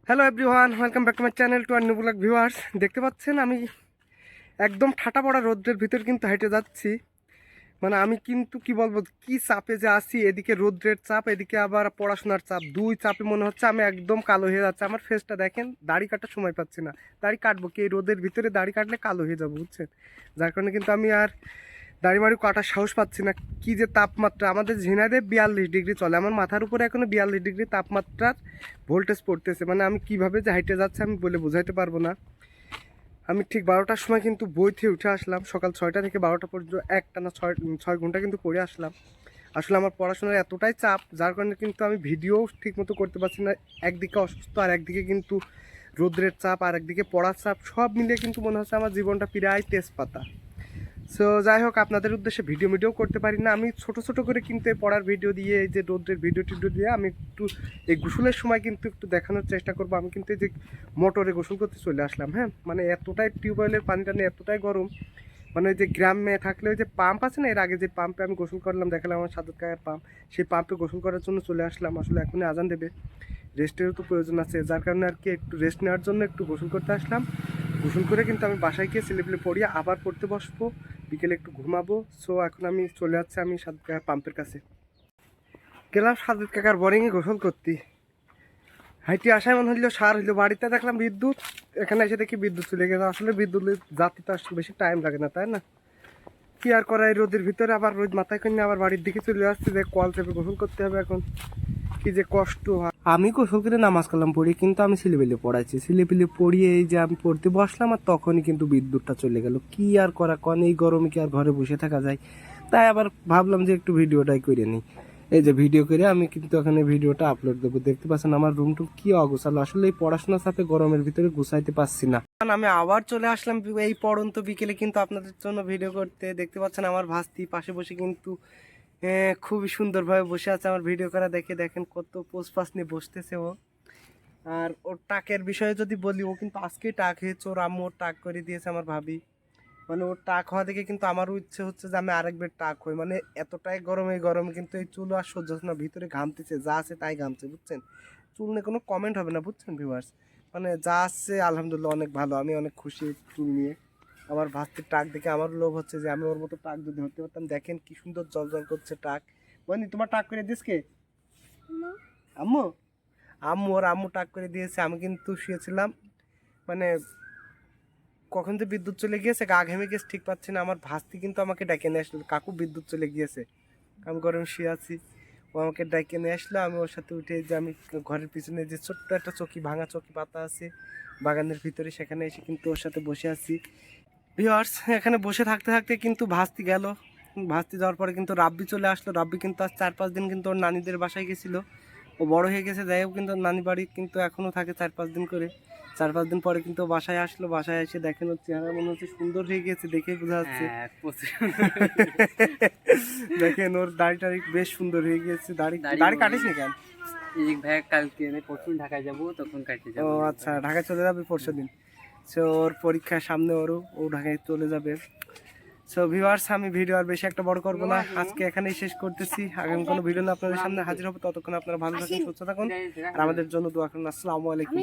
Hello everyone, welcome back to my channel to our new blog viewers. দেখতে পাচ্ছেন আমি একদম ঠাটা পড়া রোদ্রের ভিতর কিন্তু হেঁটে যাচ্ছি। মানে আমি কিন্তু কি বলবো, কি চাপে যে আছি, এদিকে রোদ্রের চাপ, এদিকে আবার পড়াশোনার চাপ, দুই চাপে মনে হচ্ছে আমি একদম কালো হয়ে যাচ্ছে। আমার ফেসটা দেখেন, দাড়ি কাটার সময় পাচ্ছি না। দাড়ি কাটবো কি, এই রোদের ভিতরে দাড়ি কাটলে কালো হয়ে যাবো বুঝছেন। যার কারণে কিন্তু আমি আর দাড়ি মাড়ি কাটার সাহস পাচ্ছি না। কি যে তাপমাত্রা, আমাদের ঝিনাইদে 42 ডিগ্রি চলে, আমার মাথার উপরে এখনো 42 ডিগ্রি তাপমাত্রার ভোল্টেজ পড়তেছে। মানে আমি কিভাবে যে হাইটে যাচ্ছে আমি বলে বোঝাইতে পারবো না। আমি ঠিক 12টার সময় কিন্তু বই থেকে উঠে আসলাম, সকাল 6টা থেকে 12টা পর্যন্ত একটানা 6 ঘন্টা কিন্তু পড়ে আসলাম। আসলে আমার পড়াশোনার এতটাই চাপ, যার কারণে কিন্তু আমি ভিডিও ঠিক মতো করতে পারছি না। একদিকে অসুস্থ, আর একদিকে কিন্তু রোদ্রের চাপ, আর একদিকে পড়ার চাপ, সব মিলিয়ে কিন্তু মনে হচ্ছে আমার জীবনটা প্রায় তেজপাতা। সো যাই হোক, আপনাদের উদ্দেশ্যে ভিডিও করতে পারি না। আমি ছোট ছোট করে কিন্তু এই পড়ার ভিডিও দিয়ে, এই যে রোদ্রের ভিডিও টিডিও দিয়ে আমি একটু এই গোসলের সময় কিন্তু একটু দেখানোর চেষ্টা করবো। আমি কিন্তু এই যে মোটরে গোসল করতে চলে আসলাম। হ্যাঁ, মানে এতটাই টিউবওয়েলের পানিটা নিয়ে এতটাই গরম। মানে ওই যে গ্রামে থাকলে ওই যে পাম্প আছে না, এর আগে যে পাম্পে আমি গোসল করলাম, দেখালাম আমার সাদত কাকার পাম্প, সেই পাম্পে গোসল করার জন্য চলে আসলাম। আসলে এখনই আজান দেবে, রেস্টেরও তো প্রয়োজন আছে, যার কারণে আর কি একটু রেস্ট নেওয়ার জন্য একটু গোসল করতে আসলাম। গোসল করে কিন্তু আমি বাসায় গিয়ে ছেলেপিলে পড়িয়ে আবার পড়তে বসবো, বিকেলে একটু ঘুমাবো। সো এখন আমি চলে যাচ্ছি আমি সাদত কাকার পাম্পের কাছে। গেলাম সাদত কাকার বোরিংয়ে গোসল করতে। হাইটি আসায় মনে হইলো সার হইলো, বাড়িতে দেখলাম বিদ্যুৎ, এখানে এসে দেখি বিদ্যুৎ চলে গেছে। আসলে বিদ্যুতের জাতি তো আসলে বেশি টাইম লাগে না, তাই না? কি আর করা, এই রোদের ভিতরে আবার রোদ মাথায় করে আবার বাড়ির দিকে চলে আসছে, যে কল চেপে গোসল করতে হবে এখন। কি যে কষ্ট হয়। আমি গোসল করে নামাজ কালাম পড়ি, কিন্তু আমি ছেলেপিলে পড়াইছি, ছেলেপিলে পড়িয়ে এই যে আমি পড়তে বসলাম, আর তখনই কিন্তু বিদ্যুৎটা চলে গেল। কি আর করা, কন এই গরমে কি আর ঘরে বসে থাকা যায়? তাই আবার ভাবলাম যে একটু ভিডিওটাই করে নিই। এই যে ভিডিও করে আমি কিন্তু এখানে ভিডিওটা আপলোড দেবো। দেখতে পাচ্ছেন আমার রুমটুম কি অগোছালো, আসলে এই পড়াশোনার সাথে গরমের ভিতরে গুছাইতে পারছি না। আমি আবার চলে আসলাম এই পড়ন্ত বিকেলে কিন্তু আপনাদের জন্য ভিডিও করতে। দেখতে পাচ্ছেন আমার ভাস্তি পাশে বসে কিন্তু খুবই সুন্দরভাবে বসে আছে আমার ভিডিও করা দেখে। দেখেন কত পোজ পাস নিয়ে বসতেছে ও। আর ওর টাকের বিষয়ে যদি বলি, ও কিন্তু আজকেই টাক হয়েছে, ওর আম্মু ওর টাক করে দিয়েছে আমার ভাবি। মানে ওর টাক হওয়া দেখে কিন্তু আমারও ইচ্ছে হচ্ছে যে আমি আরেকবার টাক হই। মানে এতটাই গরম, এই গরমে কিন্তু এই চুল আর সহ্য হচ্ছে না, ভিতরে ঘামতেছে, যা আছে তাই ঘামছে বুঝছেন। চুল নিয়ে কোনো কমেন্ট হবে না বুঝছেন ভিউয়ার্স। মানে যা আছে আলহামদুলিল্লাহ অনেক ভালো, আমি অনেক খুশি চুল নিয়ে। আমার ভাস্তির টাক দেখে আমার লোভ হচ্ছে যে আমি ওর মতো টাক যদি হতে পারতাম। দেখেন কি সুন্দর জল জল করছে টাক। বনি, তোমার টাক করে দিস কে? আম্মু। আম্মু টাক করে দিয়েছে। আমি কিন্তু শুয়েছিলাম, মানে কখন যে বিদ্যুৎ চলে গিয়েছে, গা ঘেমে গেছে, ঠিক পাচ্ছি না। আমার ভাস্তি কিন্তু আমাকে ডেকে নিয়ে আসলো, কাকু বিদ্যুৎ চলে গিয়েছে, আমি গরম শুয়ে আছি। ও আমাকে ডেকে নিয়ে আসলো, আমি ওর সাথে উঠে যে আমি ঘরের পিছনে যে ছোট্ট একটা চকি, ভাঙা চকি পাতা আছে বাগানের ভিতরে, সেখানে এসে কিন্তু ওর সাথে বসে আছি। ভিউয়ার্স, এখানে বসে থাকতে থাকতে কিন্তু ভাস্তি গেল। ভাস্তি যাওয়ার পরে কিন্তু রাব্বি চলে আসলো। রাব্বি কিন্তু আজ 4-5 দিন কিন্তু ওর নানিদের বাসায় গেছিলো। ও বড় হয়ে গেছে, যাই হোক, কিন্তু নানি বাড়ি কিন্তু এখনও থাকে 4-5 দিন করে। 4-5 দিন পরে কিন্তু বাসায় আসলো। বাসায় এসে দেখেন ওর চেহারা মনে হচ্ছে সুন্দর হয়ে গেছে, দেখেই বোঝা যাচ্ছে। দেখেন ওর দাড়ি টাড়ি বেশ সুন্দর হয়ে গেছে। দাড়ি কাটিস নি কেন? ভাই কালকে আমি পরশু ঢাকায় যাবো, তখন কাটতে ও যাবো। আচ্ছা, ঢাকায় চলে যাবে পরশু দিন। সো ওর পরীক্ষার সামনে ও ঢাকায় চলে যাবে। সো ভিউয়ার্স, আমি ভিডিও আর বেশি একটা বড় করবো না, আজকে এখানেই শেষ করতেছি। আগামী কোনো ভিডিও নিয়ে আপনাদের সামনে হাজির হবো, ততক্ষণ আপনারা ভালো থাকুন, সুস্থ থাকুন, আর আমাদের জন্য দোয়া করুন। আসসালামু আলাইকুম।